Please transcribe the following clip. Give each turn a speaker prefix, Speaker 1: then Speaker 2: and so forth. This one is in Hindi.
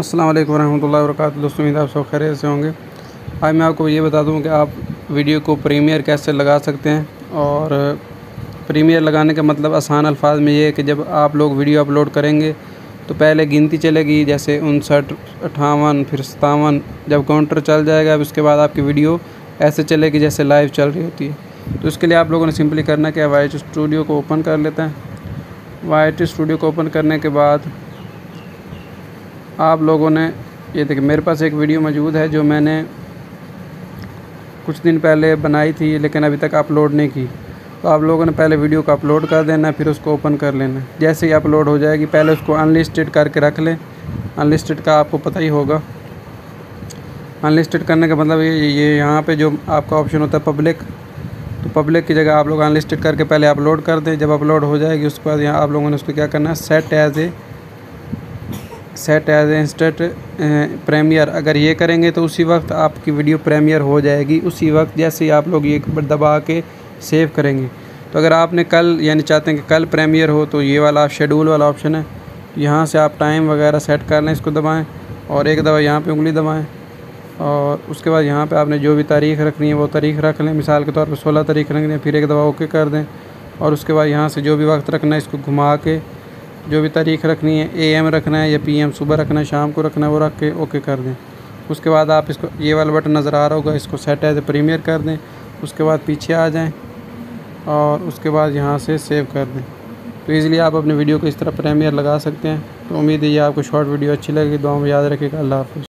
Speaker 1: अस्सलाम वालेकुम रहमतुल्लाहि व बरकातुहू। दोस्तों उम्मीद आप सब खैरियत से होंगे। आज मैं आपको ये बता दूं कि आप वीडियो को प्रीमियर कैसे लगा सकते हैं। और प्रीमियर लगाने का मतलब आसान अल्फाज में ये है कि जब आप लोग वीडियो अपलोड करेंगे तो पहले गिनती चलेगी, जैसे 59, 58, फिर 57। जब काउंटर चल जाएगा उसके बाद आपकी वीडियो ऐसे चलेगी जैसे लाइव चल रही होती है। तो इसके लिए आप लोगों ने सिंपली करना क्या है, वाई टी स्टूडियो को ओपन कर लेते हैं। वाई टी स्टूडियो को ओपन करने के बाद आप लोगों ने ये देखिए, मेरे पास एक वीडियो मौजूद है जो मैंने कुछ दिन पहले बनाई थी लेकिन अभी तक अपलोड नहीं की। तो आप लोगों ने पहले वीडियो को अपलोड कर देना, फिर उसको ओपन कर लेना। जैसे ही अपलोड हो जाएगी पहले उसको अनलिस्टेड करके रख लें। अनलिस्टेड का आपको पता ही होगा। अनलिस्टेड करने का मतलब ये यहाँ पे जो आपका ऑप्शन होता है पब्लिक, तो पब्लिक की जगह आप लोग अनलिस्टेड करके पहले अपलोड कर दें। जब अपलोड हो जाएगी उसके बाद यहाँ आप लोगों ने उसको क्या करना है, सेट एज इंस्टेंट प्रीमियर। अगर ये करेंगे तो उसी वक्त आपकी वीडियो प्रीमियर हो जाएगी, उसी वक्त जैसे ही आप लोग ये दबा के सेव करेंगे। तो अगर आपने कल यानी चाहते हैं कि कल प्रीमियर हो तो ये वाला शेड्यूल वाला ऑप्शन है, यहाँ से आप टाइम वगैरह सेट कर लें। इसको दबाएं और एक दफ़ा यहाँ पे उंगली दबाएं और उसके बाद यहाँ पे आपने जो भी तारीख़ रखनी है वो तारीख़ रख लें। मिसाल के तौर पर 16 तारीख़ रखनी है, फिर एक दफ़ा ओके कर दें। और उसके बाद यहाँ से जो भी वक्त रखना है इसको घुमा के जो भी तारीख़ रखनी है, AM रखना है या PM, सुबह रखना है, शाम को रखना है, वो रख के ओके कर दें। उसके बाद आप इसको ये वाला बटन नज़र आ रहा होगा, इसको सेट एज प्रीमियर कर दें। उसके बाद पीछे आ जाएं और उसके बाद यहाँ से सेव कर दें। तो ईज़िली आप अपने वीडियो को इस तरह प्रीमियर लगा सकते हैं। तो उम्मीद है ये आपको शॉर्ट वीडियो अच्छी लगेगी। दुआ में याद रखिएगा। अल्लाह हाफ़िज़।